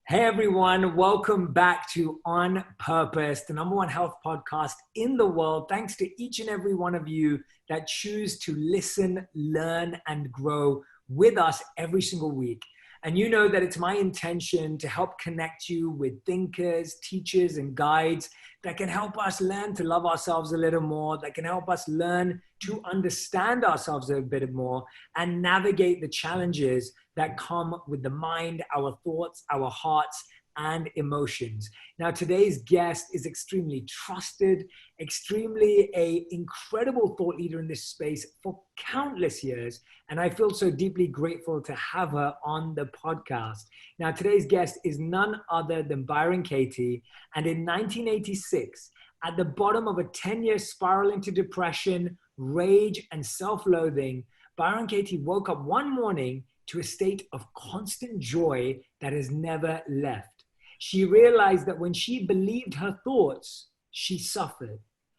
Hey everyone, welcome back to On Purpose, the number one health podcast in the world. Thanks to each and every one of you that choose to listen, learn, and grow with us every single week. And you know that it's my intention to help connect you with thinkers, teachers, and guides that can help us learn to love ourselves a little more, that can help us learn to understand ourselves a bit more and navigate the challenges that come with the mind, our thoughts, our hearts, and emotions. Now, today's guest is extremely trusted, extremely an incredible thought leader in this space for countless years. And I feel so deeply grateful to have her on the podcast. Now, today's guest is none other than Byron Katie. And in 1986, at the bottom of a 10-year spiral into depression, rage, and self-loathing, Byron Katie woke up one morning to a state of constant joy that has never left. She realized that when she believed her thoughts, she suffered.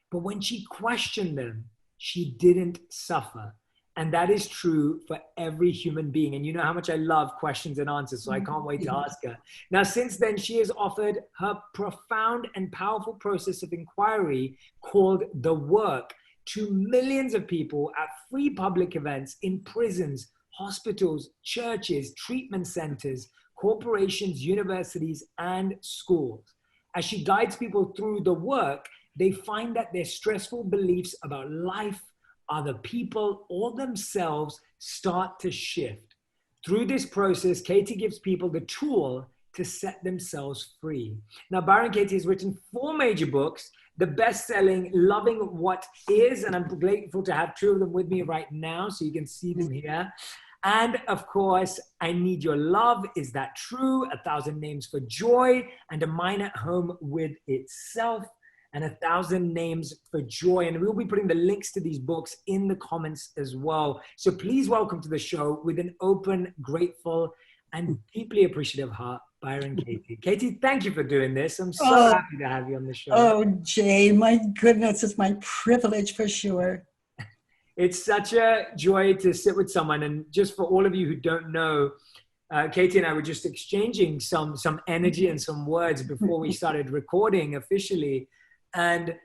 But when she questioned them, she didn't suffer. And that is true for every human being. And you know how much I love questions and answers, so I can't wait to ask her. Now, since then, she has offered her profound and powerful process of inquiry called The Work to millions of people at free public events, in prisons, hospitals, churches, treatment centers, corporations, universities, and schools. As she guides people through the work, they find that their stressful beliefs about life, other people, or themselves start to shift. Through this process, Katie gives people the tool to set themselves free. Now, Byron Katie has written 4 major books, the best-selling Loving What Is, and I'm grateful to have 2 of them with me right now, so you can see them here. And of course, I Need Your Love, Is That True? 1,000 Names for Joy, and A Mind at Home with Itself, and 1,000 Names for Joy. And we'll be putting the links to these books in the comments as well. So please welcome to the show with an open, grateful, and deeply appreciative heart, Byron Katie. Katie, thank you for doing this. I'm so happy to have you on the show. Oh, Jay, my goodness, it's my privilege for sure. It's such a joy to sit with someone. And just for all of you who don't know, Katie and I were just exchanging some energy and some words before we started recording officially. And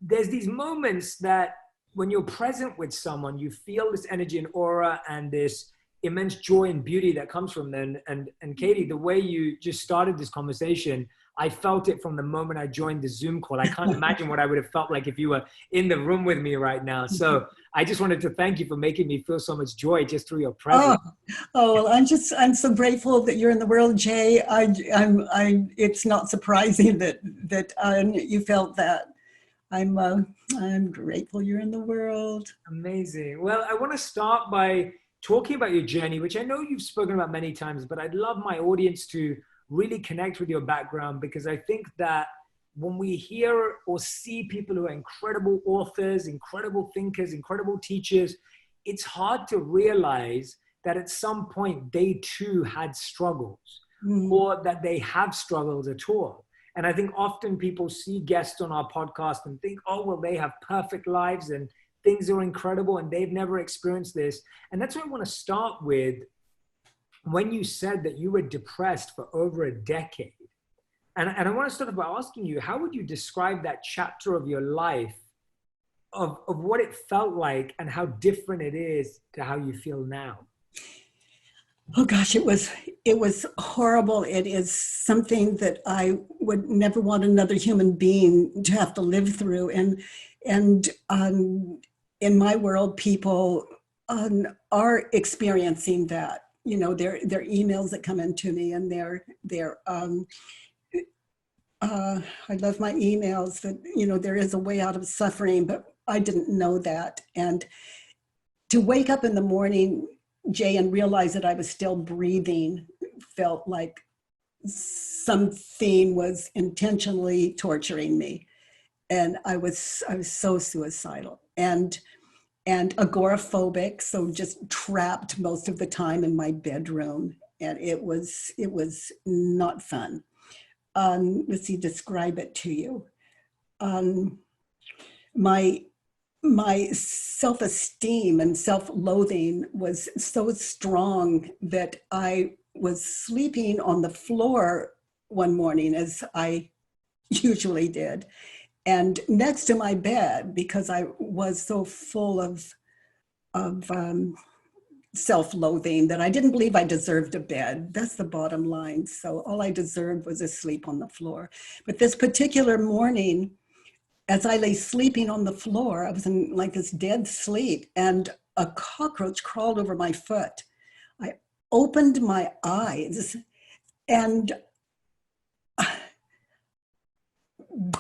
there's these moments that when you're present with someone, you feel this energy and aura and this immense joy and beauty that comes from them. And Katie, the way you just started this conversation, I felt it from the moment I joined the Zoom call. I can't imagine what I would have felt like if you were in the room with me right now. So I just wanted to thank you for making me feel so much joy just through your presence. Well, I'm so grateful that you're in the world, Jay. It's not surprising that you felt that. I'm grateful you're in the world. Amazing. Well, I want to start by talking about your journey, which I know you've spoken about many times, but I'd love my audience to really connect with your background, because I think that when we hear or see people who are incredible authors, incredible thinkers, incredible teachers, it's hard to realize that at some point they too had struggles or that they have struggles at all. And I think often people see guests on our podcast and think, oh, well, they have perfect lives and things are incredible and they've never experienced this. And that's what I want to start with. When you said that you were depressed for over a decade, and I want to start by asking you, how would you describe that chapter of your life, of what it felt like and how different it is to how you feel now? Oh gosh, it was horrible. It is something that I would never want another human being to have to live through. And in my world, people are experiencing that. You know, their emails that come into me, and I love my emails that, you know, there is a way out of suffering, but I didn't know that. And to wake up in the morning, Jay, and realize that I was still breathing felt like something was intentionally torturing me. And I was so suicidal and agoraphobic, so just trapped most of the time in my bedroom, and it was not fun. Let's see, describe it to you. My self-esteem and self-loathing was so strong that I was sleeping on the floor one morning, as I usually did, and next to my bed, because I was so full of self-loathing that I didn't believe I deserved a bed. That's the bottom line. So all I deserved was a sleep on the floor. But this particular morning, as I lay sleeping on the floor, I was in like this dead sleep, and a cockroach crawled over my foot. I opened my eyes, and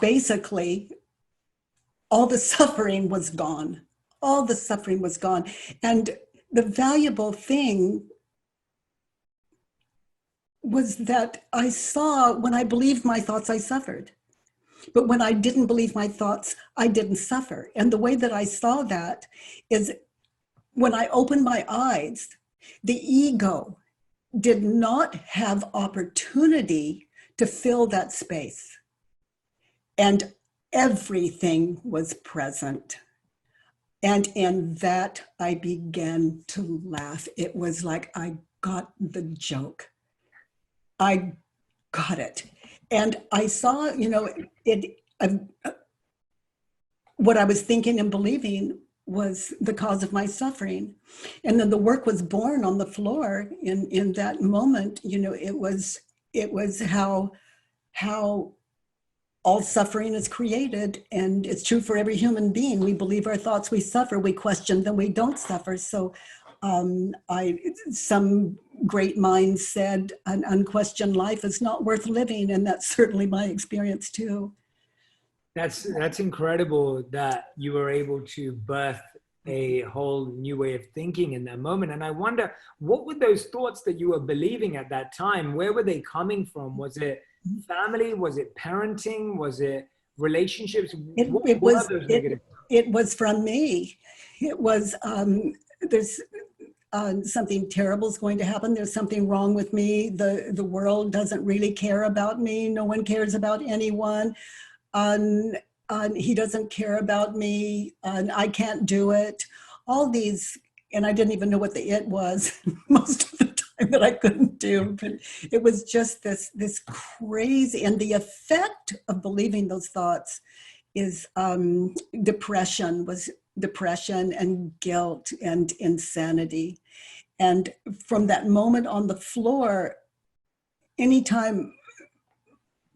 basically all the suffering was gone. All the suffering was gone. And the valuable thing was that I saw, when I believed my thoughts, I suffered. But when I didn't believe my thoughts, I didn't suffer. And the way that I saw that is when I opened my eyes, the ego did not have opportunity to fill that space. And everything was present. And in that, I began to laugh. It was like I got the joke. I got it. And I saw, what I was thinking and believing was the cause of my suffering. And then the work was born on the floor in that moment. It was how all suffering is created, and it's true for every human being. We believe our thoughts, we suffer. We question them, we don't suffer. So some great minds said an unquestioned life is not worth living, and that's certainly my experience too. That's incredible that you were able to birth a whole new way of thinking in that moment. And I wonder, what were those thoughts that you were believing at that time? Where were they coming from? Was it family? Was it parenting? Was it relationships? It was from me. It was, there's something terrible is going to happen. There's something wrong with me. The world doesn't really care about me. No one cares about anyone. He doesn't care about me. I can't do it. All these, and I didn't even know what the it was most of the time that I couldn't do. But it was just this crazy, and the effect of believing those thoughts is depression and guilt and insanity. And from that moment on the floor, anytime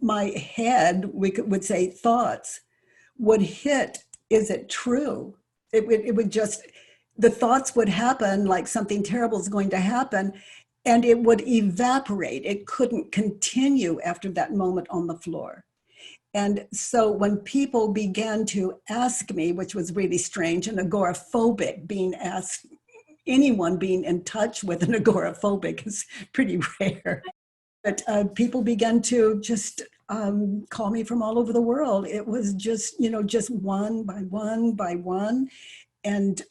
my head, would say thoughts, would hit, is it true? It would just, the thoughts would happen like something terrible is going to happen, and it would evaporate. It couldn't continue after that moment on the floor. And so when people began to ask me, which was really strange and agoraphobic, being asked, anyone being in touch with an agoraphobic is pretty rare. But people began to just call me from all over the world. It was just, just one by one by one, and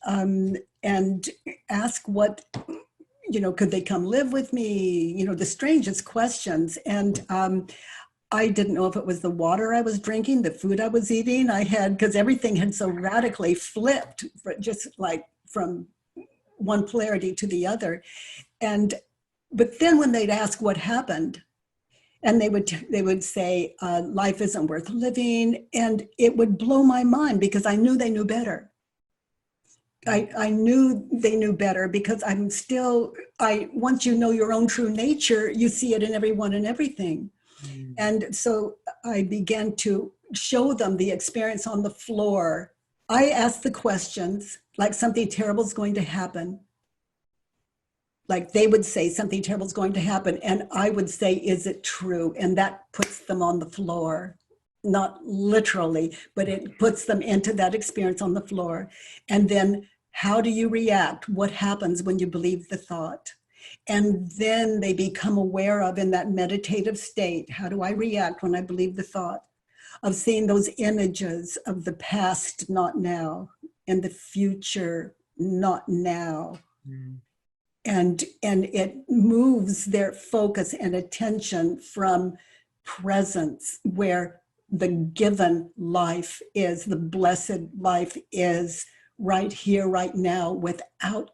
ask what, could they come live with me? The strangest questions. And I didn't know if it was the water I was drinking, the food I was eating. Because everything had so radically flipped, just like from one polarity to the other. But then when they'd ask what happened, and they would say, life isn't worth living. And it would blow my mind because I knew they knew better. I knew they knew better because once you know your own true nature, you see it in everyone and everything. Mm. And so I began to show them the experience on the floor. I asked the questions like something terrible is going to happen. Like they would say something terrible is going to happen, and I would say, is it true? And that puts them on the floor, not literally, but it puts them into that experience on the floor. And then how do you react? What happens when you believe the thought? And then they become aware of, in that meditative state, how do I react when I believe the thought? Of seeing those images of the past, not now, and the future, not now. Mm. And it moves their focus and attention from presence, where the given life is, the blessed life is right here, right now, without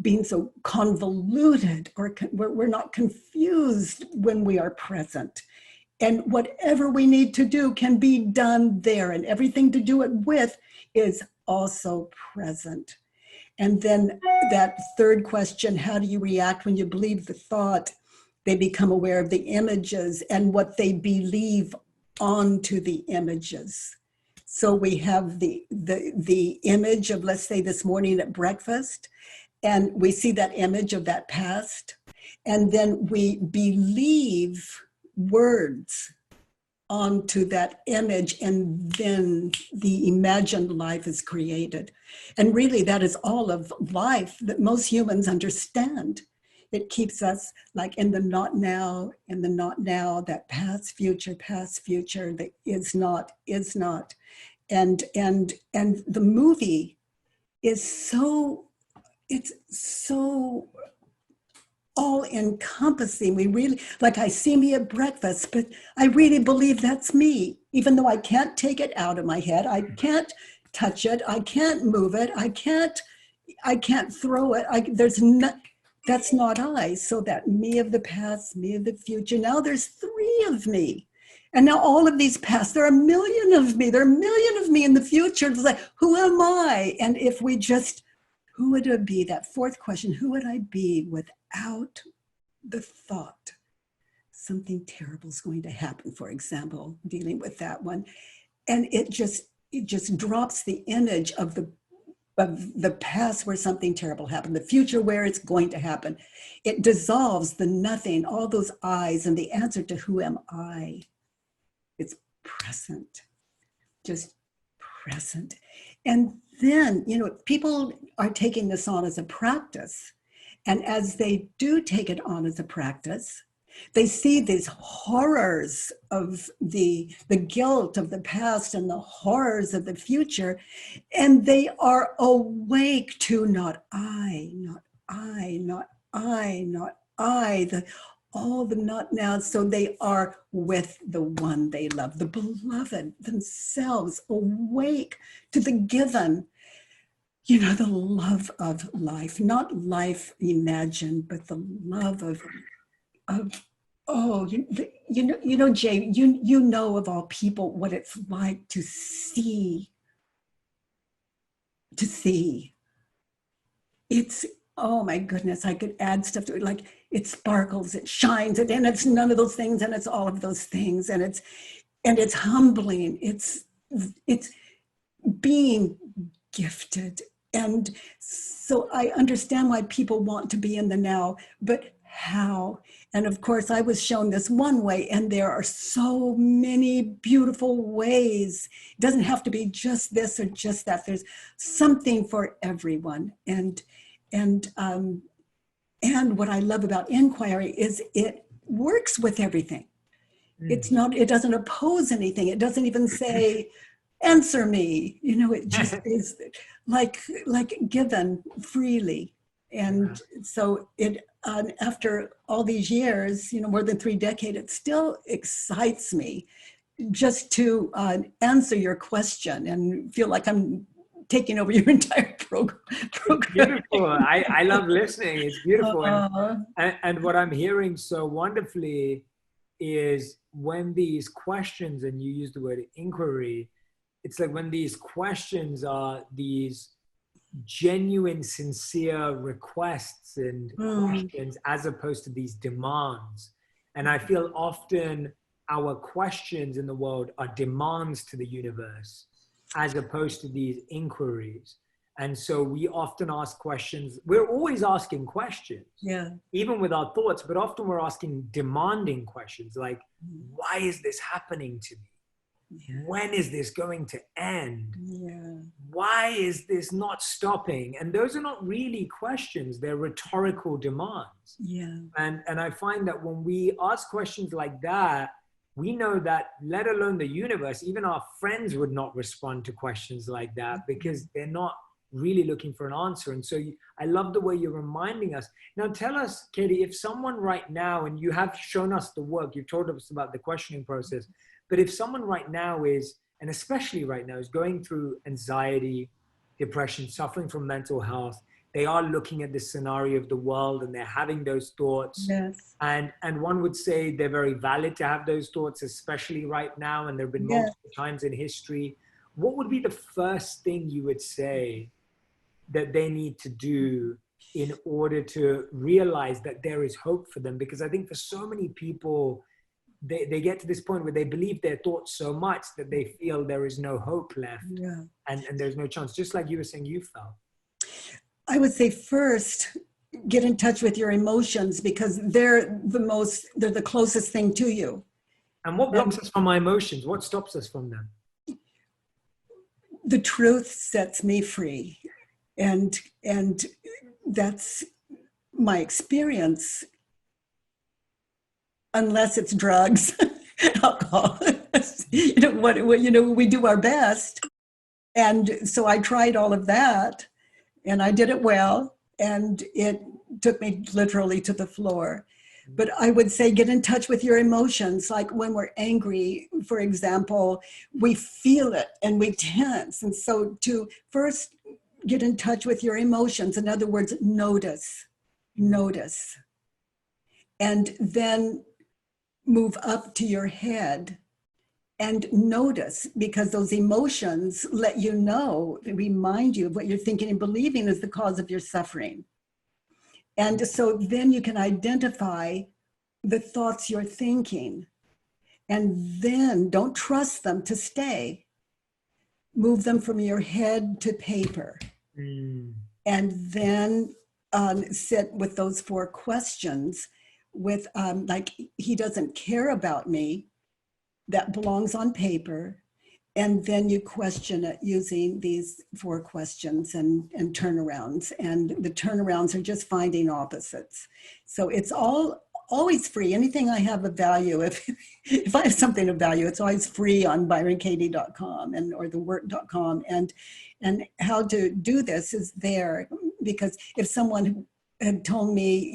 being so convoluted, or we're not confused when we are present. And whatever we need to do can be done there, and everything to do it with is also present. And then that third question, how do you react when you believe the thought? They become aware of the images and what they believe onto the images. So we have the image of, let's say, this morning at breakfast, and we see that image of that past, and then we believe words onto that image, and then the imagined life is created. And really, that is all of life that most humans understand. It keeps us like in the not now, in the not now, that past, future, that is not. And the movie is so, it's so all-encompassing. We really, like, I see me at breakfast, but I really believe that's me, even though I can't take it out of my head. I can't touch it. I can't move it. I can't throw it. That's not I. So that me of the past, me of the future. Now there's 3 of me. And now all of these past, there are a million of me. There are a million of me in the future. It's like, who am I? And if we just, who would it be? That 4th question, who would I be without the thought something terrible is going to happen, for example, dealing with that one. And it just drops the image of the past where something terrible happened, the future where it's going to happen. It dissolves the nothing, all those I's, and the answer to who am I? It's present, just present. And then, people are taking this on as a practice. And as they do take it on as a practice, they see these horrors of the guilt of the past and the horrors of the future. And they are awake to not I, not I, not I, not I, all the not now. So they are with the one they love, the beloved themselves, awake to the given, the love of life, not life imagined, but the love of Jay, you know of all people what it's like to see. It's, oh my goodness, I could add stuff to it. Like, it sparkles, it shines, and it's none of those things, and it's all of those things, and it's humbling. It's being gifted. And so I understand why people want to be in the now, but how? And of course, I was shown this one way, and there are so many beautiful ways. It doesn't have to be just this or just that. There's something for everyone. And what I love about inquiry is it works with everything. It doesn't oppose anything. It doesn't even say, answer me. It just is like given freely. And so it, after all these years, more than 3 decades, it still excites me just to answer your question and feel like I'm taking over your entire program. Beautiful. I love listening. It's beautiful. And what I'm hearing so wonderfully is when these questions, and you use the word inquiry, it's like when these questions are these genuine, sincere requests and questions, as opposed to these demands. And I feel often our questions in the world are demands to the universe, as opposed to these inquiries. And so we often ask questions. We're always asking questions, even with our thoughts, but often we're asking demanding questions like, why is this happening to me? When is this going to end? Why is this not stopping? And those are not really questions. They're rhetorical demands. And I find that when we ask questions like that, we know that, let alone the universe, even our friends would not respond to questions like that, because they're not really looking for an answer. And so I love the way you're reminding us. Now tell us, Katie, if someone right now, and you have shown us the work, you've told us about the questioning process, but if someone right now is, and especially right now, is going through anxiety, depression, suffering from mental health, they are looking at this scenario of the world and they're having those thoughts. Yes. And one would say they're very valid to have those thoughts, especially right now. And there have been Yes. multiple times in history. What would be the first thing you would say that they need to do in order to realize that there is hope for them? Because I think for so many people, they get to this point where they believe their thoughts so much that they feel there is no hope left. Yeah. And there's no chance, just like you were saying you felt. I would say first, get in touch with your emotions, because they're the closest thing to you. And what blocks us from our emotions? What stops us from them? The truth sets me free. And that's my experience, unless it's drugs, alcohol. We do our best. And so I tried all of that, and I did it well, and it took me literally to the floor. But I would say get in touch with your emotions. Like when we're angry, for example, we feel it and we tense. And so to first get in touch with your emotions, in other words, notice. And then move up to your head and notice, because those emotions let you know, remind you of what you're thinking and believing is the cause of your suffering. And so then you can identify the thoughts you're thinking, and then don't trust them to stay. Move them from your head to paper. And then sit with those 4 questions with like, he doesn't care about me. That belongs on paper. And then you question it using these 4 questions and turnarounds. And the turnarounds are just finding opposites. So it's always free. Anything I have of value, if I have something of value, it's always free on byronkatie.com or thework.com. And how to do this is there, because if someone had told me,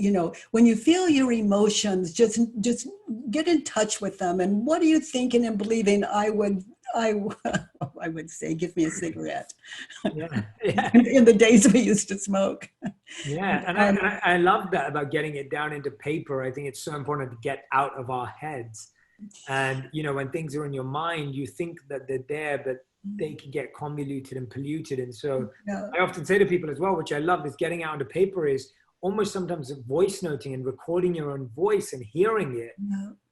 when you feel your emotions, just get in touch with them. And what are you thinking and believing? I would say, give me a cigarette. Yeah. in the days we used to smoke. Yeah, and I love that about getting it down into paper. I think it's so important to get out of our heads. And, when things are in your mind, you think that they're there, but they can get convoluted and polluted. And so I often say to people as well, which I love, is getting out into paper is almost sometimes voice noting and recording your own voice and hearing it.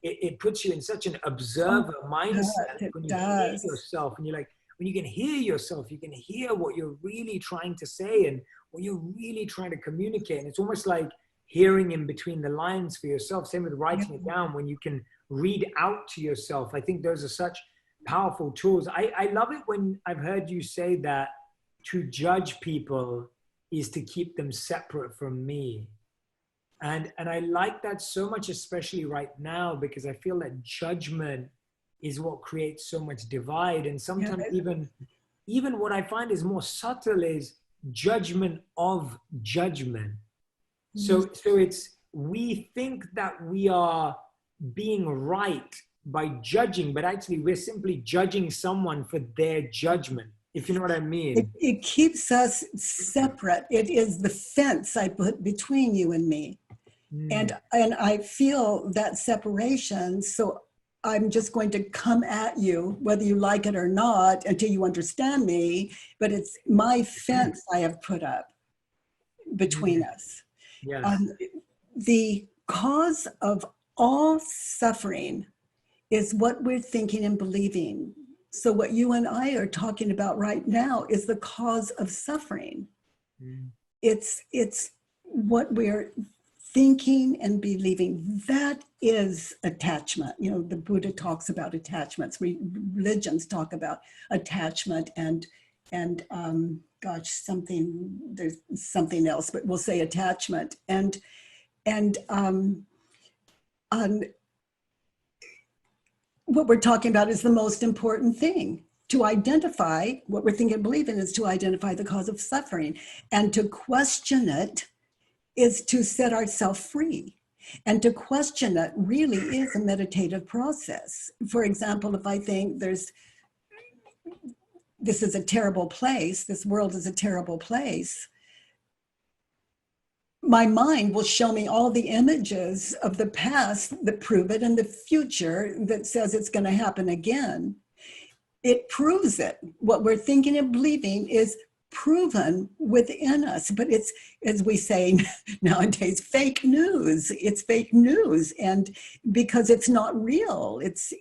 It puts you in such an observer mindset when you hear yourself, and you're like, when you can hear yourself, you can hear what you're really trying to say and what you're really trying to communicate. And it's almost like hearing in between the lines for yourself. Same with writing it down, when you can read out to yourself. I think those are such powerful tools. I love it when I've heard you say that to judge people is to keep them separate from me. And I like that so much, especially right now, because I feel that judgment is what creates so much divide. And sometimes even what I find is more subtle is judgment of judgment. So it's, we think that we are being right by judging, but actually we're simply judging someone for their judgment, if you know what I mean. It keeps us separate. It is the fence I put between you and me. And I feel that separation. So I'm just going to come at you, whether you like it or not, until you understand me. But it's my fence I have put up between us. The cause of all suffering is what we're thinking and believing. So what you and I are talking about right now is the cause of suffering. It's what we're thinking and believing. That is attachment. The Buddha talks about attachments. Religions talk about attachment and there's something else, but we'll say attachment. And what we're talking about is the most important thing. To identify what we're thinking and believing is to identify the cause of suffering. And to question it is to set ourselves free. And to question it really is a meditative process. For example, if I think this is a terrible place, this world is a terrible place, my mind will show me all the images of the past that prove it and the future that says it's going to happen again. It proves it. What we're thinking and believing is proven within us, but it's, as we say nowadays, fake news. It's fake news, and because it's not real, it's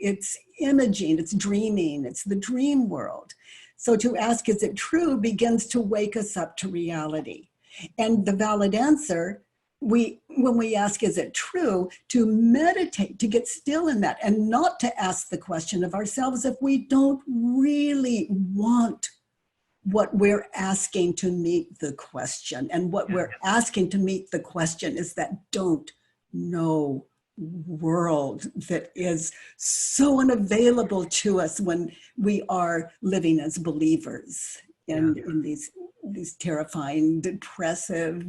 imaging, it's dreaming, it's the dream world. So to ask, is it true, begins to wake us up to reality. And the valid answer, when we ask, is it true, to meditate, to get still in that, and not to ask the question of ourselves if we don't really want what we're asking to meet the question. And what we're asking to meet the question is that don't know world that is so unavailable to us when we are living as believers in these terrifying, depressive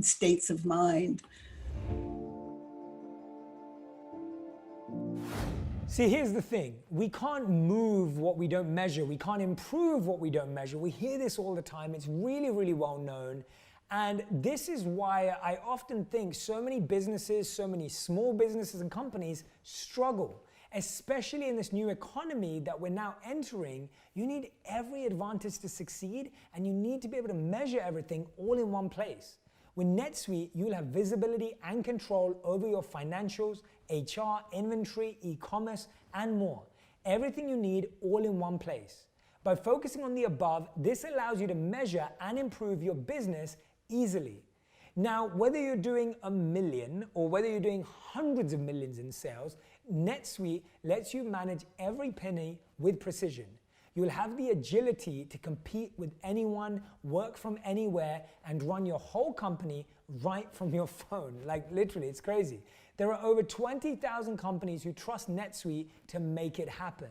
states of mind. See, here's the thing. We can't move what we don't measure. We can't improve what we don't measure. We hear this all the time. It's really, really well known. And this is why I often think so many businesses, so many small businesses and companies struggle, especially in this new economy that we're now entering. You need every advantage to succeed, and you need to be able to measure everything all in one place. With NetSuite, you'll have visibility and control over your financials, HR, inventory, e-commerce, and more. Everything you need all in one place. By focusing on the above, this allows you to measure and improve your business easily. Now, whether you're doing $1 million or whether you're doing hundreds of millions in sales, NetSuite lets you manage every penny with precision. You'll have the agility to compete with anyone, work from anywhere, and run your whole company right from your phone. Like literally, it's crazy. There are over 20,000 companies who trust NetSuite to make it happen.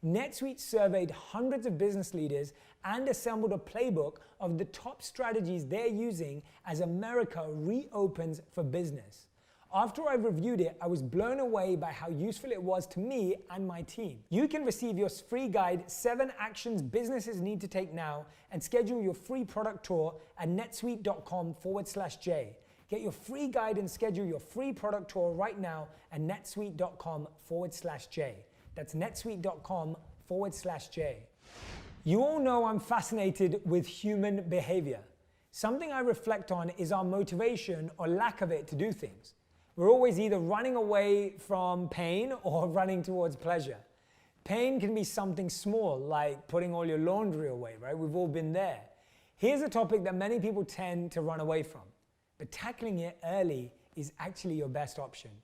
NetSuite surveyed hundreds of business leaders and assembled a playbook of the top strategies they're using as America reopens for business. After I reviewed it, I was blown away by how useful it was to me and my team. You can receive your free guide, 7 Actions Businesses Need to Take Now, and schedule your free product tour at netsuite.com/J. Get your free guide and schedule your free product tour right now at netsuite.com/J. That's netsuite.com/J. You all know I'm fascinated with human behavior. Something I reflect on is our motivation or lack of it to do things. We're always either running away from pain or running towards pleasure. Pain can be something small, like putting all your laundry away, right? We've all been there. Here's a topic that many people tend to run away from, but tackling it early is actually your best option.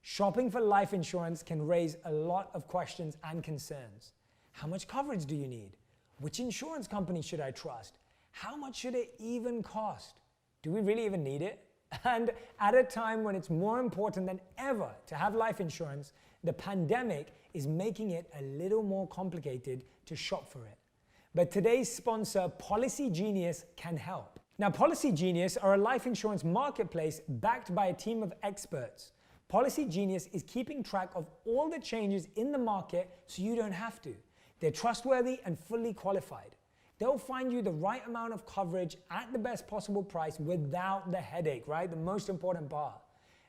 Shopping for life insurance can raise a lot of questions and concerns. How much coverage do you need? Which insurance company should I trust? How much should it even cost? Do we really even need it? And at a time when it's more important than ever to have life insurance, the pandemic is making it a little more complicated to shop for it. But today's sponsor, Policy Genius, can help. Now, Policy Genius are a life insurance marketplace backed by a team of experts. Policy Genius is keeping track of all the changes in the market so you don't have to. They're trustworthy and fully qualified. They'll find you the right amount of coverage at the best possible price without the headache, right? The most important part.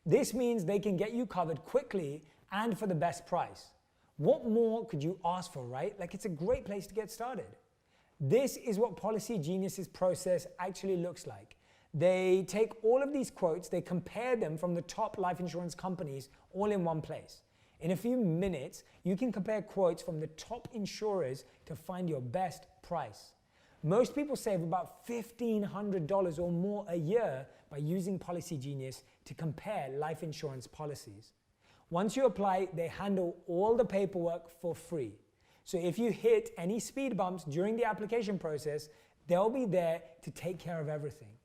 This means they can get you covered quickly and for the best price. What more could you ask for, right? Like, it's a great place to get started. This is what Policy Genius's process actually looks like. They take all of these quotes, they compare them from the top life insurance companies all in one place. In a few minutes, you can compare quotes from the top insurers to find your best price. Most people save about $1,500 or more a year by using Policy Genius to compare life insurance policies. Once you apply, they handle all the paperwork for free. So if you hit any speed bumps during the application process, they'll be there to take care of everything.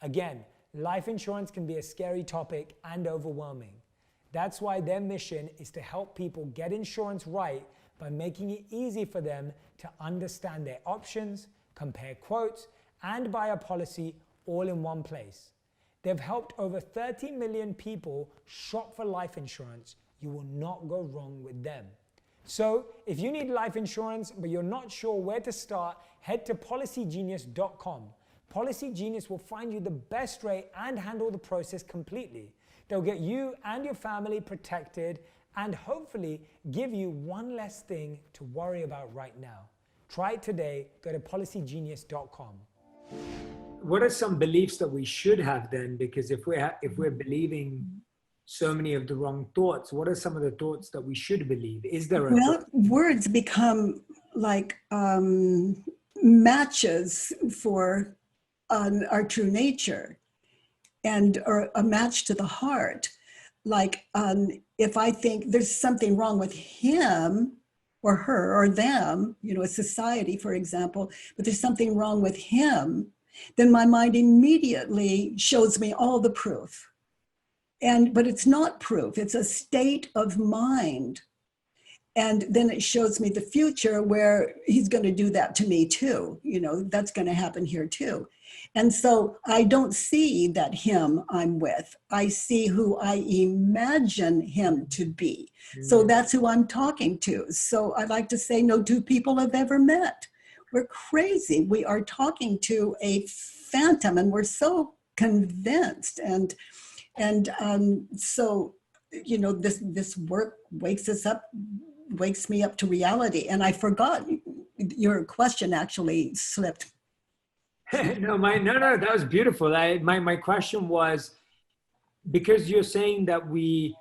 Again, life insurance can be a scary topic and overwhelming. That's why their mission is to help people get insurance right by making it easy for them to understand their options, compare quotes, and buy a policy all in one place. They've helped over 30 million people shop for life insurance. You will not go wrong with them. So if you need life insurance but you're not sure where to start, head to policygenius.com. Policy Genius will find you the best rate and handle the process completely. They'll get you and your family protected and hopefully give you one less thing to worry about right now. Try it today. Go to policygenius.com. What are some beliefs that we should have then? Because if we're believing so many of the wrong thoughts, what are some of the thoughts that we should believe? Is there a Well, words become like matches for our true nature, and or a match to the heart. Like if I think there's something wrong with him or her or them, you know, a society, for example, but there's something wrong with him, then my mind immediately shows me all the proof. But it's not proof, it's a state of mind. And then it shows me the future where he's going to do that to me too. You know, that's going to happen here too. And so I don't see that him I'm with. I see who I imagine him to be. So that's who I'm talking to. So I like to say no two people have ever met. We're crazy. We are talking to a phantom and we're so convinced. And so, you know, this work wakes me up to reality. And I forgot your question actually slipped. No, that was beautiful. My question was, because you're saying that we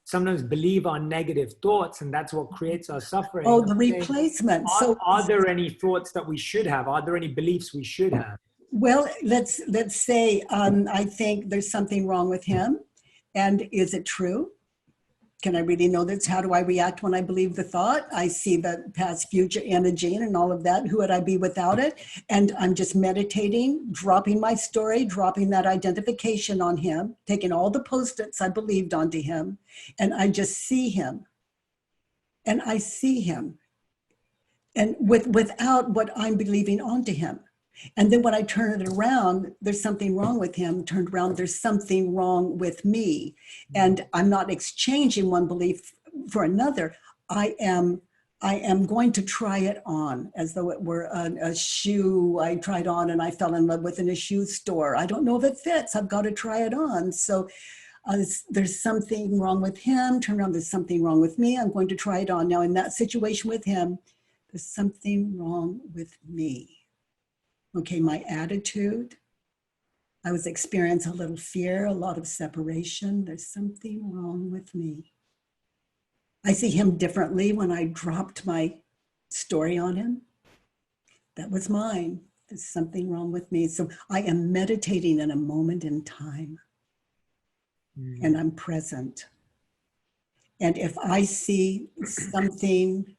sometimes believe our negative thoughts and that's what creates our suffering. Oh, the replacement. Are there any thoughts that we should have? Are there any beliefs we should have? Well, let's say I think there's something wrong with him. And is it true? Can I really know this? How do I react when I believe the thought? I see the past, future, imaging and all of that. Who would I be without it? And I'm just meditating, dropping my story, dropping that identification on him, taking all the Post-its I believed onto him, and I just see him. And I see him. And without what I'm believing onto him. And then when I turn it around, there's something wrong with him. Turned around, there's something wrong with me. And I'm not exchanging one belief for another. I am going to try it on as though it were a shoe I tried on and I fell in love with in a shoe store. I don't know if it fits. I've got to try it on. So there's something wrong with him. Turn around, there's something wrong with me. I'm going to try it on. Now in that situation with him, there's something wrong with me. Okay, my attitude, I was experiencing a little fear, a lot of separation. There's something wrong with me. I see him differently when I dropped my story on him. That was mine. There's something wrong with me. So I am meditating in a moment in time. And I'm present. And if I see something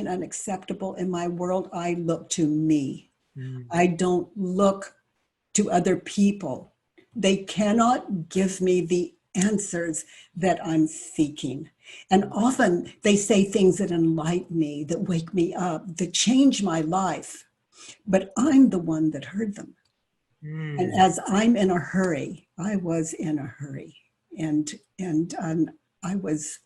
unacceptable in my world, I look to me. I don't look to other people. They cannot give me the answers that I'm seeking. And often they say things that enlighten me, that wake me up, that change my life. But I'm the one that heard them. And as I'm in a hurry, I was in a hurry. And I was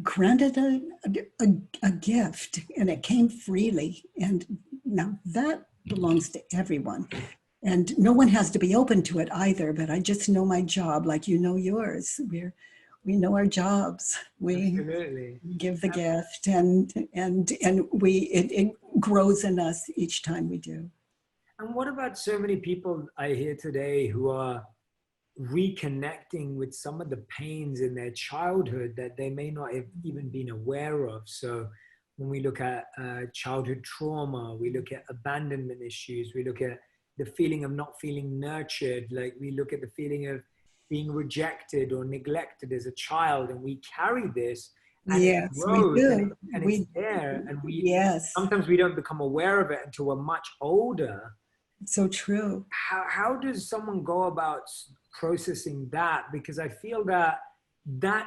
granted a gift, and it came freely. And now that belongs to everyone. And no one has to be open to it either, but I just know my job like you know yours. We know our jobs. We Absolutely. Give the gift, and it grows in us each time we do. And what about so many people I hear today who are reconnecting with some of the pains in their childhood that they may not have even been aware of? So when we look at childhood trauma, we look at abandonment issues, we look at the feeling of not feeling nurtured, like we look at the feeling of being rejected or neglected as a child, and we carry this and yes, it grows, we do. and it's there, and sometimes we don't become aware of it until we're much older. So true. How does someone go about processing that? Because I feel that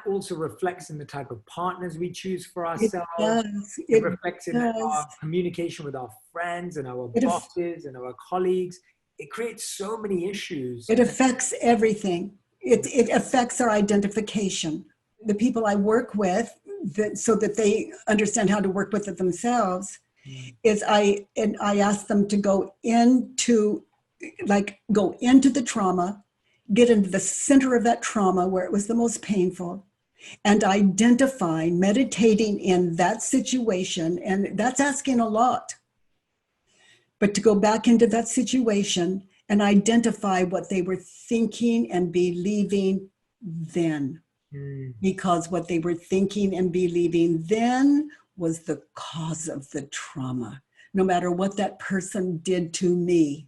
also reflects in the type of partners we choose for ourselves. It reflects in our communication with our friends and our bosses and our colleagues. It creates so many issues. It affects everything. It affects our identification. The people I work with, so that they understand how to work with it themselves, is I ask them to go into the trauma, get into the center of that trauma where it was the most painful, and identify, meditating in that situation. And that's asking a lot, but to go back into that situation and identify what they were thinking and believing then. Because what they were thinking and believing then was the cause of the trauma. No matter what that person did to me,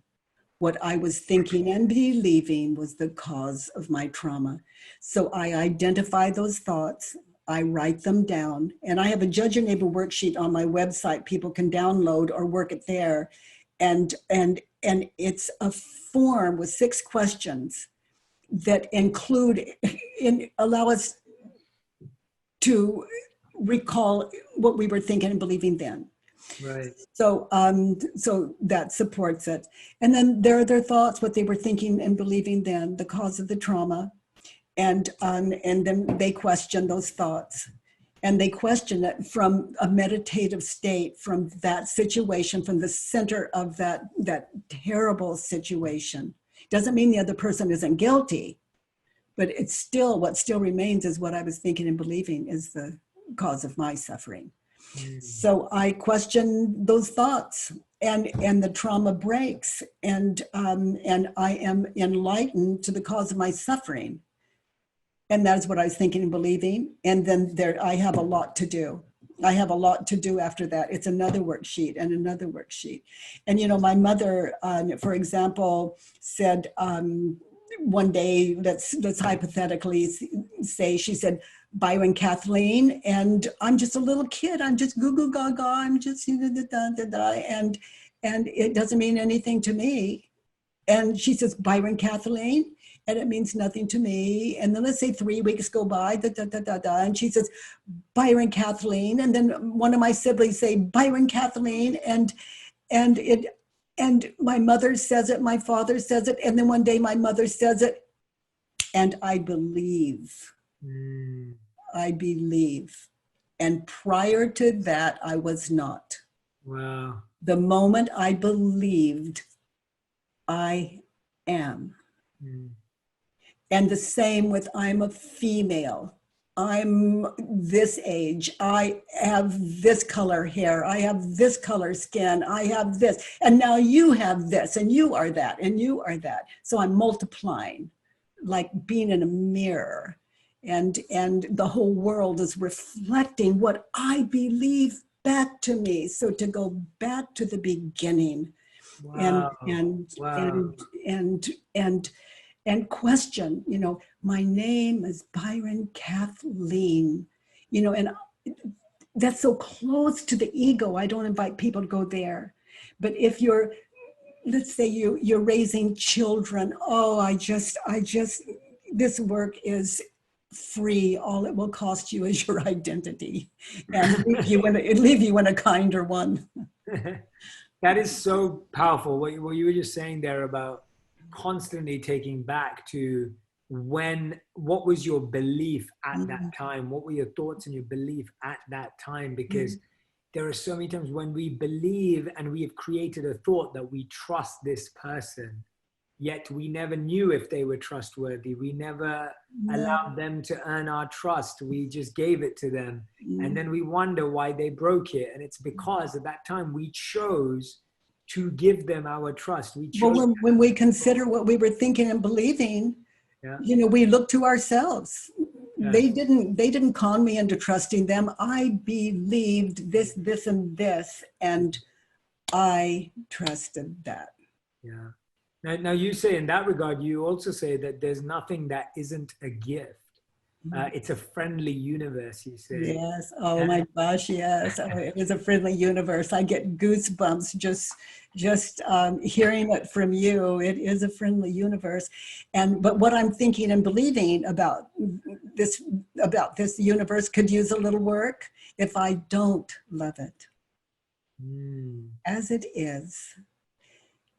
what I was thinking and believing was the cause of my trauma. So I identify those thoughts, I write them down, and I have a Judge Your Neighbor worksheet on my website. People can download or work it there. And it's a form with 6 questions that allow us to recall what we were thinking and believing then. Right. So that supports it. And then there are their thoughts, what they were thinking and believing then, the cause of the trauma. And then they question those thoughts. And they question it from a meditative state, from that situation, from the center of that terrible situation. Doesn't mean the other person isn't guilty, but it's still, what still remains is what I was thinking and believing is the cause of my suffering. So I question those thoughts, and the trauma breaks, and I am enlightened to the cause of my suffering. And that is what I was thinking and believing. And then I have a lot to do. I have a lot to do after that. It's another worksheet and another worksheet. And, my mother, for example, said one day, let's hypothetically say, she said, Byron Kathleen, and I'm just a little kid. I'm just goo goo gaga. I'm just, and it doesn't mean anything to me. And she says, Byron Kathleen, and it means nothing to me. And then let's say 3 weeks go by, and she says, Byron Kathleen. And then one of my siblings say, Byron Kathleen. And my mother says it, my father says it. And then one day my mother says it, and I believe. I believe. And prior to that, I was not. Wow. The moment I believed, I am. And the same with, I'm a female. I'm this age. I have this color hair. I have this color skin. I have this. And now you have this, and you are that, and you are that. So I'm multiplying, like being in a mirror. And the whole world is reflecting what I believe back to me. So to go back to the beginning. Wow. And question, my name is Byron Kathleen, and that's so close to the ego. I don't invite people to go there. But if let's say you're raising children, this work is free. All it will cost you is your identity, and leave you in a kinder one. That is so powerful. What you were just saying there about constantly taking back to what was your belief at that time? What were your thoughts and your belief at that time? Because there are so many times when we believe and we have created a thought that we trust this person, yet we never knew if they were trustworthy. We never allowed them to earn our trust. We just gave it to them. And then we wonder why they broke it. And it's because at that time we chose to give them our trust. When we consider what we were thinking and believing, we look to ourselves. Yes. They didn't con me into trusting them. I believed this, and this, and I trusted that. Yeah. Now you say in that regard, you also say that there's nothing that isn't a gift. It's a friendly universe, you say. Yes. Oh my gosh, yes. It is a friendly universe. I get goosebumps just hearing it from you. It is a friendly universe. But what I'm thinking and believing about this universe could use a little work if I don't love it as it is.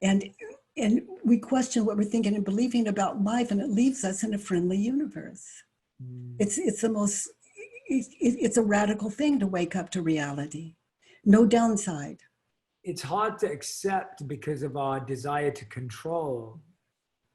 And we question what we're thinking and believing about life, and it leaves us in a friendly universe. It's the most it's a radical thing to wake up to reality. No downside. It's hard to accept because of our desire to control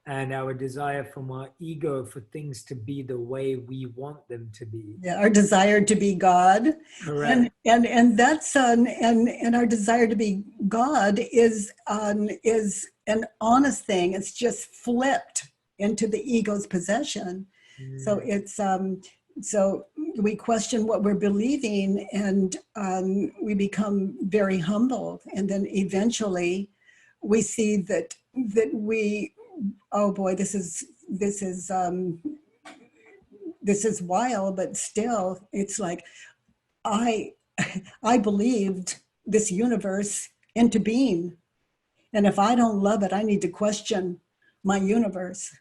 and our desire from our ego for things to be the way we want them to be. Yeah, our desire to be God. Correct. And that's and our desire to be God is an honest thing. It's just flipped into the ego's possession. So it's so we question what we're believing, and we become very humble, and then eventually we see that we, oh boy, this is wild, but still it's like I believed this universe into being, and if I don't love it, I need to question my universe.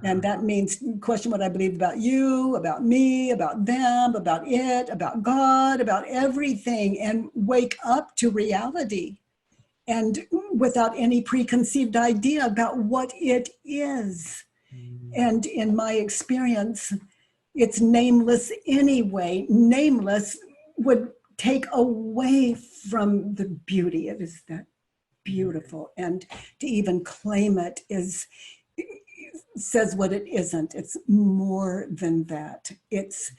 And that means question what I believe about you, about me, about them, about it, about God, about everything, and wake up to reality, and without any preconceived idea about what it is. And in my experience, it's nameless anyway. Nameless would take away from the beauty. It is that beautiful. And to even claim it says what it isn't. It's more than that. It's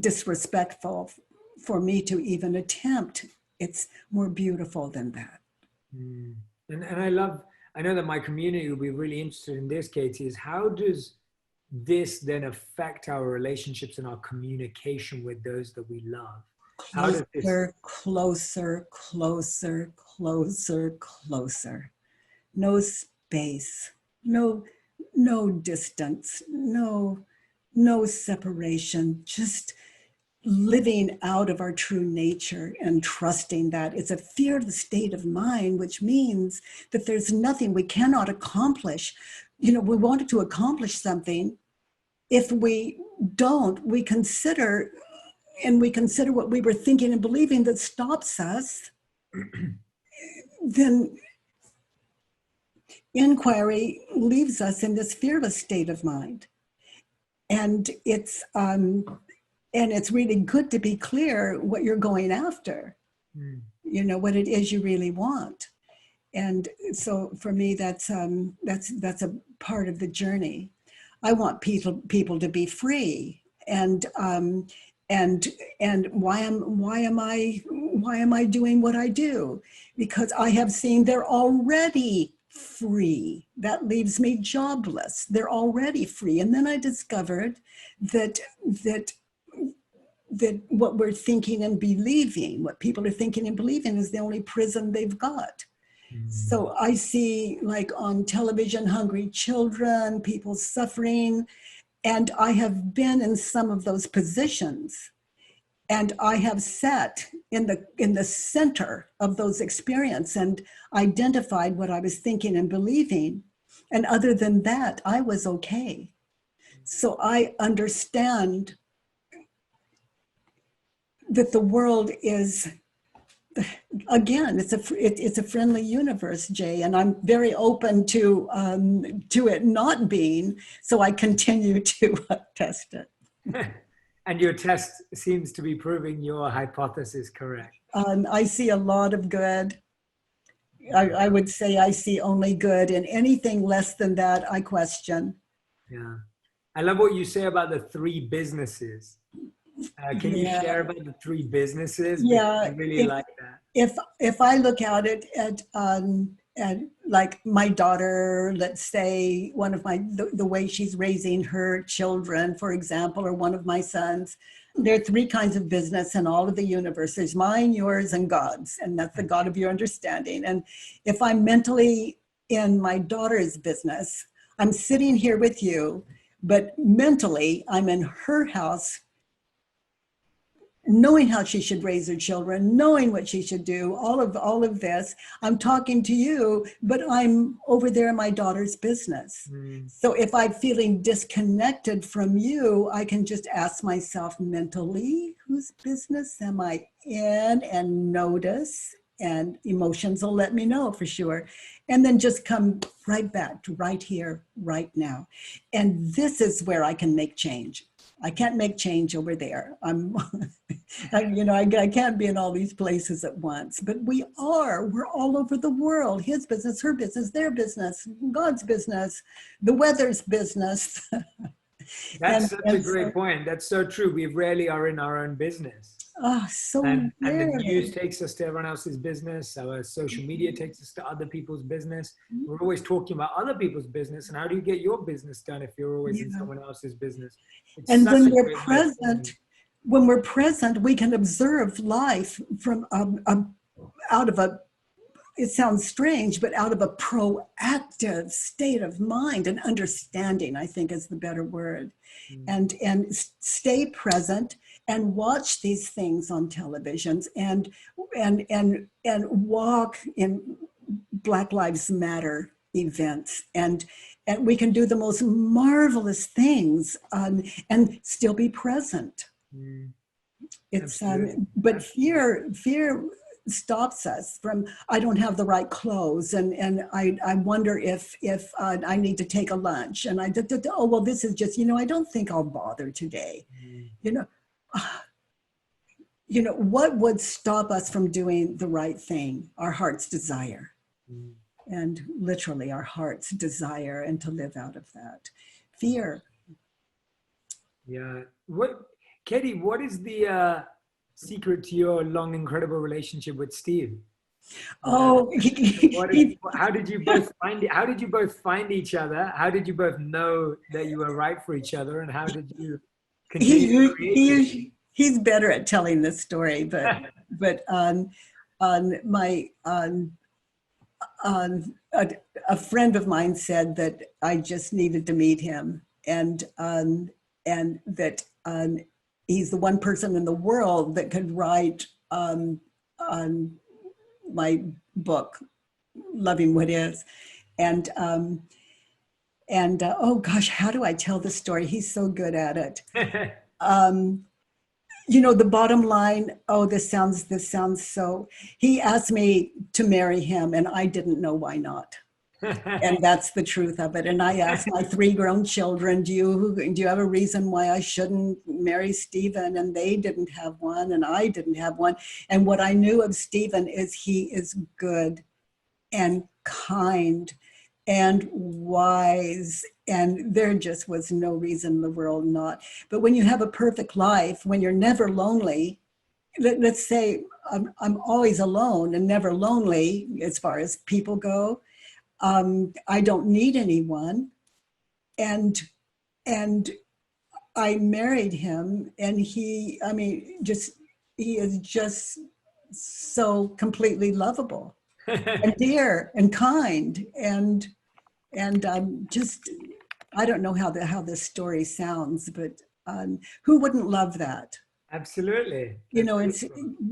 disrespectful for me to even attempt. It's more beautiful than that. And I know that my community will be really interested in this, Katie, is how does this then affect our relationships and our communication with those that we love? Closer. No space, no distance, no separation, just living out of our true nature and trusting that. It's a fearless state of mind, which means that there's nothing we cannot accomplish. We wanted to accomplish something. If we don't, we consider what we were thinking and believing that stops us, then inquiry leaves us in this fearless state of mind. And it's really good to be clear what you're going after, what it is you really want. And so for me, that's a part of the journey. I want people to be free. And why am I doing what I do? Because I have seen they're already free. That leaves me jobless. They're already free. And then I discovered that what we're thinking and believing, what people are thinking and believing, is the only prison they've got. So I see, like on television, hungry children, people suffering, and I have been in some of those positions. And I have sat in the center of those experiences and identified what I was thinking and believing. And other than that, I was okay. So I understand that the world is, again, it's a friendly universe, Jay, and I'm very open to it not being. So I continue to test it. And your test seems to be proving your hypothesis correct. I see a lot of good. I would say I see only good, and anything less than that, I question. Yeah. I love what you say about the 3 businesses. Can you share about the 3 businesses? Yeah. I really like that. If I look at it at like my daughter, let's say the way she's raising her children, for example, or one of my sons, there are 3 kinds of business in all of the universe. There's mine, yours, and God's, and that's the God of your understanding. And if I'm mentally in my daughter's business, I'm sitting here with you, but mentally I'm in her house, knowing how she should raise her children, knowing what she should do, all of this. I'm talking to you, but I'm over there in my daughter's business. So if I'm feeling disconnected from you, I can just ask myself mentally, whose business am I in, and notice, and emotions will let me know for sure. And then just come right back to right here, right now. And this is where I can make change. I can't make change over there. I can't be in all these places at once, but we're all over the world. His business, her business, their business, God's business, the weather's business. That's such a great point. That's so true. We rarely are in our own business. So and the rarely. news takes us to everyone else's business. Our social media takes us to other people's business. We're always talking about other people's business. And how do you get your business done if you're always in someone else's business? It's and when we're present, we can observe life from out of a, it sounds strange, but out of a proactive state of mind and understanding, I think is the better word. And stay present and watch these things on televisions and walk in Black Lives Matter events, and we can do the most marvelous things and still be present. It's but fear stops us from, I don't have the right clothes, and I wonder if I need to take a lunch, and oh well, this is just, I don't think I'll bother today. What would stop us from doing the right thing? Our heart's desire. And literally our heart's desire, and to live out of that. Fear. Yeah. Katie, what is the secret to your long, incredible relationship with Steve? Oh, how did you both find it? How did you both find each other? How did you both know that you were right for each other? And how did you continue to create? He's better at telling this story, but a friend of mine said that I just needed to meet him, and that he's the one person in the world that could write on my book, Loving What Is. And oh gosh, how do I tell the story? He's so good at it. The bottom line, this sounds so, he asked me to marry him and I didn't know why not. And that's the truth of it. And I asked my 3 grown children, do you have a reason why I shouldn't marry Stephen? And they didn't have one, and I didn't have one. And what I knew of Stephen is he is good and kind and wise, and there just was no reason in the world not. But when you have a perfect life, when you're never lonely, let's say I'm always alone and never lonely as far as people go. I don't need anyone, and I married him, and he is just so completely lovable and dear and kind, and I don't know how this story sounds, but who wouldn't love that? Absolutely. It's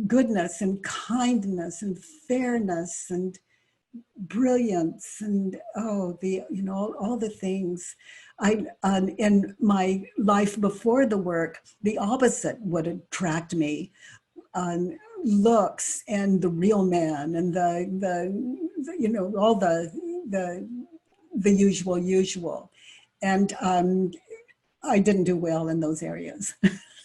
goodness and kindness and fairness and brilliance and all the things. In my life before the work, the opposite would attract me. Looks and the real man and all the usual, and I didn't do well in those areas.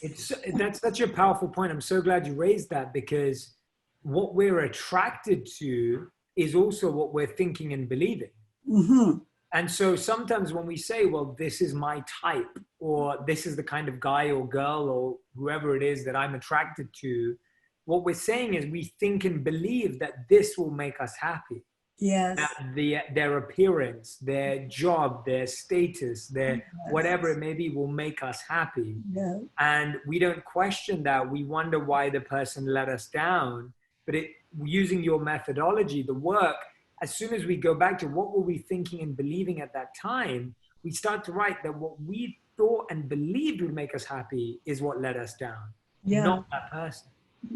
That's such a powerful point. I'm so glad you raised that, because what we're attracted to is also what we're thinking and believing. Mm-hmm. And so sometimes when we say, well, this is my type, or this is the kind of guy or girl or whoever it is that I'm attracted to, what we're saying is we think and believe that this will make us happy. Yes. Their appearance, their job, their status, their whatever it may be will make us happy. Yeah. And we don't question that. We wonder why the person let us down. But using your methodology, the work, as soon as we go back to what were we thinking and believing at that time, we start to write that what we thought and believed would make us happy is what let us down, not that person.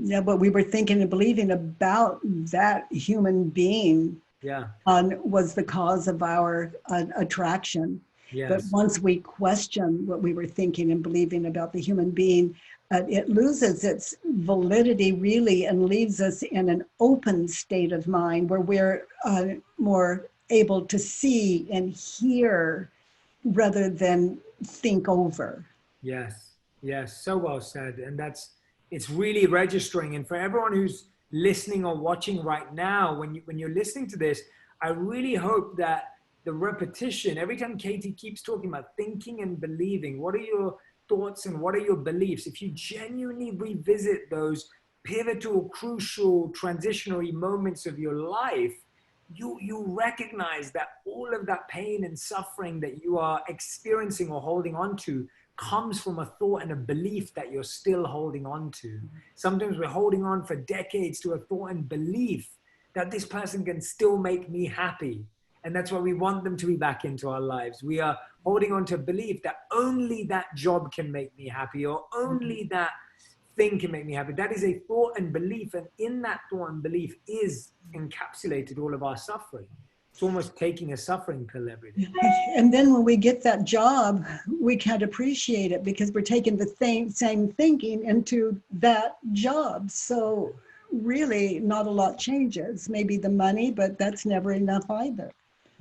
Yeah, what we were thinking and believing about that human being was the cause of our attraction. Yes. But once we question what we were thinking and believing about the human being, it loses its validity really and leaves us in an open state of mind where we're more able to see and hear rather than think over. Yes. Yes, so well said. And it's really registering. And for everyone who's listening or watching right now, when you're listening to this, I really hope that the repetition, every time Katie keeps talking about thinking and believing, what are your thoughts and what are your beliefs? If you genuinely revisit those pivotal, crucial, transitionary moments of your life, you recognize that all of that pain and suffering that you are experiencing or holding on to comes from a thought and a belief that you're still holding on to. Sometimes we're holding on for decades to a thought and belief that this person can still make me happy. And that's why we want them to be back into our lives. We are holding on to a belief that only that job can make me happy, or only that thing can make me happy. That is a thought and belief. And in that thought and belief is encapsulated all of our suffering. It's almost taking a suffering pill every day. And then when we get that job, we can't appreciate it because we're taking the same thinking into that job. So really not a lot changes. Maybe the money, but that's never enough either.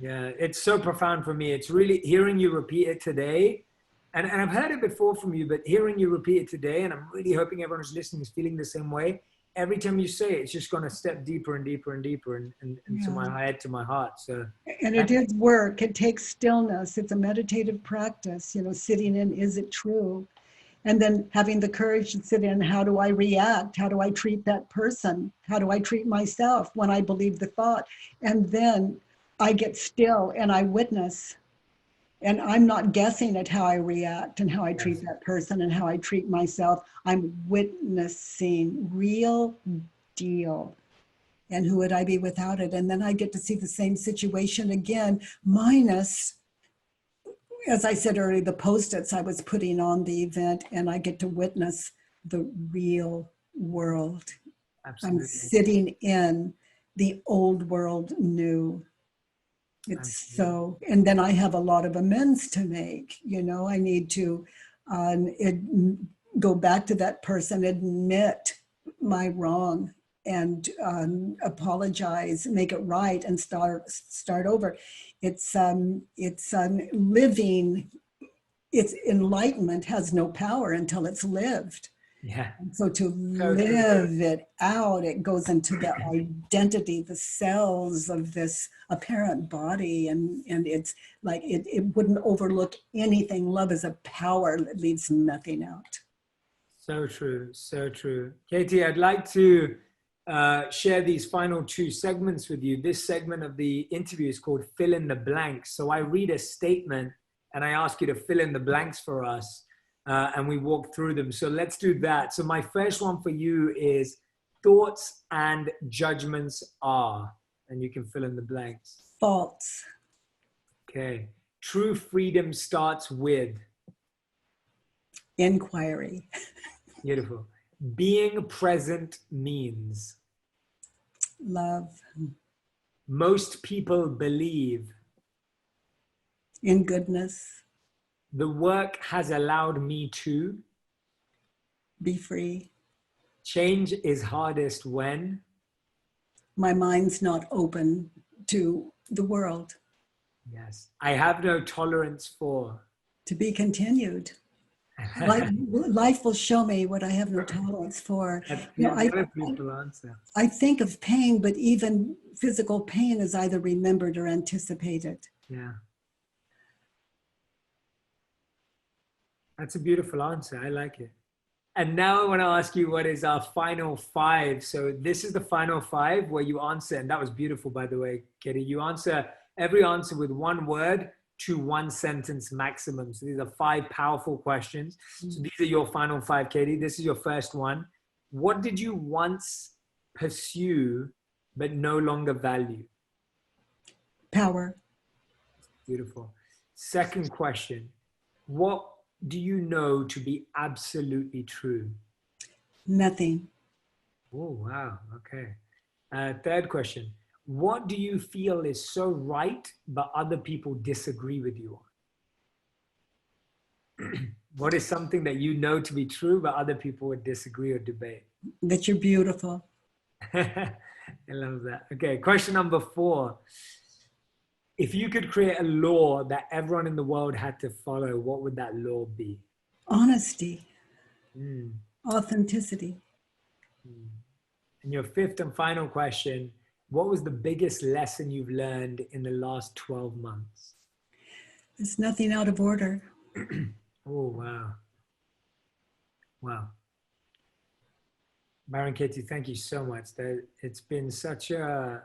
Yeah, it's so profound for me. It's really hearing you repeat it today. And I've heard it before from you, but hearing you repeat it today, and I'm really hoping everyone who's listening is feeling the same way. Every time you say it, it's just going to step deeper and deeper and deeper into my head, to my heart. So, and it is work. It takes stillness. It's a meditative practice, sitting in, is it true? And then having the courage to sit in, how do I react? How do I treat that person? How do I treat myself when I believe the thought? And then I get still and I witness. And I'm not guessing at how I react and how I treat that person and how I treat myself. I'm witnessing real deal. And who would I be without it? And then I get to see the same situation again, minus, as I said earlier, the Post-its I was putting on the event, and I get to witness the real world. Absolutely. I'm sitting in the old world new. It's so, and then I have a lot of amends to make. I need to go back to that person, admit my wrong, and apologize, make it right, and start over. It's living. It's enlightenment has no power until it's lived. Yeah. And so to live it out, it goes into the identity, the cells of this apparent body. And it's like, it wouldn't overlook anything. Love is a power that leaves nothing out. So true. So true. Katie, I'd like to share these final two segments with you. This segment of the interview is called Fill in the Blanks. So I read a statement and I ask you to fill in the blanks for us. And we walk through them. So let's do that. So my first one for you is thoughts and judgments are, and you can fill in the blanks. False. Okay. True freedom starts with inquiry. Beautiful. Being present means love. Most people believe in goodness. The work has allowed me to be free. Change is hardest when my mind's not open to the world. Yes. I have no tolerance for to be continued. Life will show me what I have no tolerance for. I think of pain, but even physical pain is either remembered or anticipated. Yeah. That's a beautiful answer. I like it. And now I want to ask you, what is our final five? So this is the final five where you answer, and that was beautiful, by the way, Katie. You answer every answer with one word to one sentence maximum. So these are 5 powerful questions. So these are your final 5, Katie. This is your first one. What did you once pursue but no longer value? Power. Beautiful. Second question. What do you know to be absolutely true? Nothing. Oh, wow. Okay. Third question. What do you feel is so right, but other people disagree with you on? What is something that you know to be true, but other people would disagree or debate? That you're beautiful. I love that. Okay. Question number 4. If you could create a law that everyone in the world had to follow, what would that law be? Honesty. Mm. Authenticity. Mm. And your fifth and final question, what was the biggest lesson you've learned in the last 12 months? There's nothing out of order. Oh, wow. Wow. Byron Katie, thank you so much. It's been such a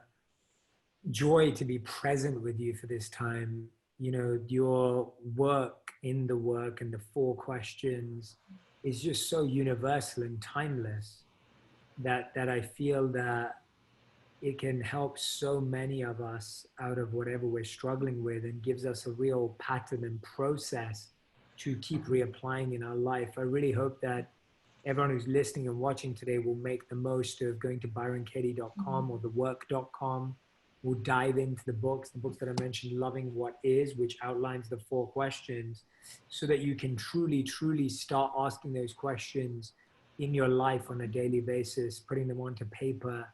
joy to be present with you for this time. You know, your work in the work and the 4 questions is just so universal and timeless that I feel that it can help so many of us out of whatever we're struggling with, and gives us a real pattern and process to keep reapplying in our life. I really hope that everyone who's listening and watching today will make the most of going to byronkatie.com or thework.com. We'll dive into the books that I mentioned, Loving What Is, which outlines the 4 questions, so that you can truly, truly start asking those questions in your life on a daily basis, putting them onto paper,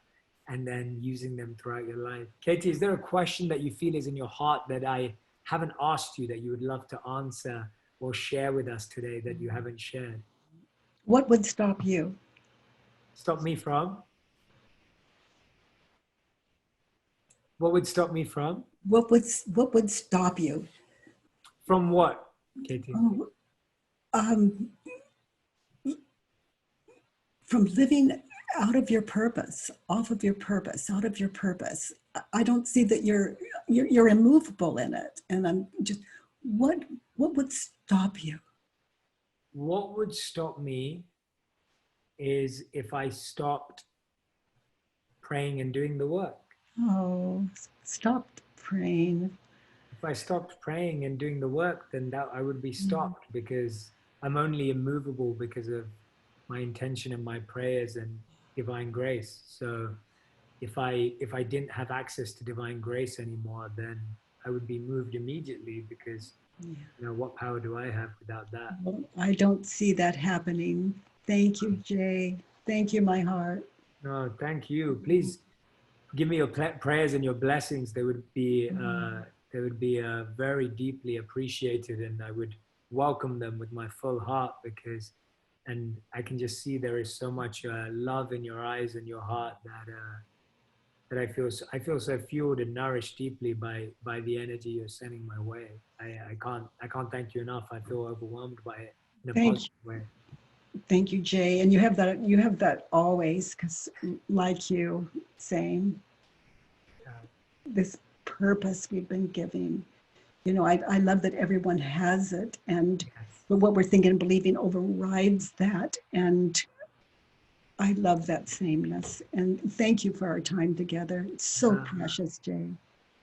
and then using them throughout your life. Katie, is there a question that you feel is in your heart that I haven't asked you that you would love to answer or share with us today that you haven't shared? What would stop you? Stop me from? What would stop me from? What would stop you? From what, Katie? Oh, from living out of your purpose, off of your purpose, out of your purpose. I don't see that you're immovable in it. And I'm just, what would stop you? What would stop me is if I stopped praying and doing the work. Oh, stop praying. If I stopped praying and doing the work, then that I would be stopped, because I'm only immovable because of my intention and my prayers and divine grace. So if I didn't have access to divine grace anymore, then I would be moved immediately, because you know, what power do I have without that? Well, I don't see that happening. Thank you, Jay. Thank you, my heart. No, thank you. Please give me your prayers and your blessings. They would be very deeply appreciated, and I would welcome them with my full heart, because, and I can just see there is so much love in your eyes and your heart that I feel so fueled and nourished deeply by the energy you're sending my way. I can't thank you enough. I feel overwhelmed by it in a positive way. Thank you, Jay. And you have that always, because like you saying, this purpose we've been giving, you know, I love that everyone has it, and but what we're thinking and believing overrides that. And I love that sameness. And thank you for our time together. It's so precious, Jay.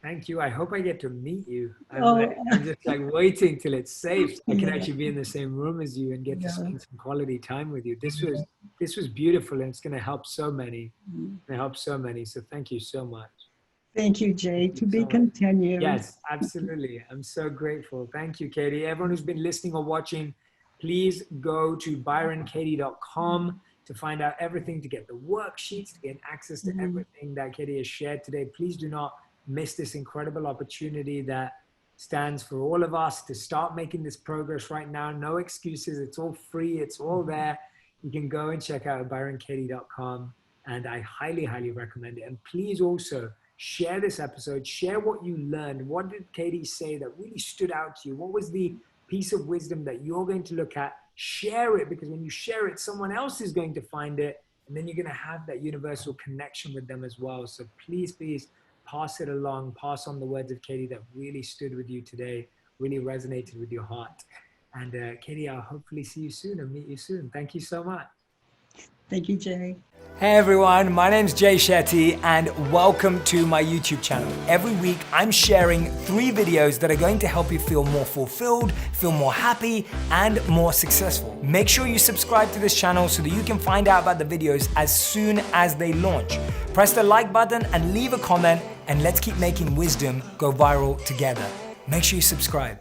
Thank you. I hope I get to meet you. I'm just like waiting till it's safe. I can actually be in the same room as you and get to spend some quality time with you. This was beautiful, and it's going to help so many. So thank you so much. Thank you, Jay. To be continued. Yes, absolutely. I'm so grateful. Thank you, Katie. Everyone who's been listening or watching, please go to byronkatie.com to find out everything, to get the worksheets, to get access to everything that Katie has shared today. Please do not miss this incredible opportunity that stands for all of us to start making this progress right now. No excuses. It's all free. It's all there. You can go and check out byronkatie.com, and I highly, highly recommend it. And please also share this episode. Share what you learned. What did Katie say that really stood out to you? What was the piece of wisdom that you're going to look at? Share it, because when you share it, someone else is going to find it, and then you're going to have that universal connection with them as well. So please, please pass it along. Pass on the words of Katie that really stood with you today, really resonated with your heart. And Katie, I'll hopefully see you soon and meet you soon. Thank you so much. Thank you, Jay. Hey everyone, my name's Jay Shetty, and welcome to my YouTube channel. Every week I'm sharing 3 videos that are going to help you feel more fulfilled, feel more happy, and more successful. Make sure you subscribe to this channel so that you can find out about the videos as soon as they launch. Press the like button and leave a comment, and let's keep making wisdom go viral together. Make sure you subscribe.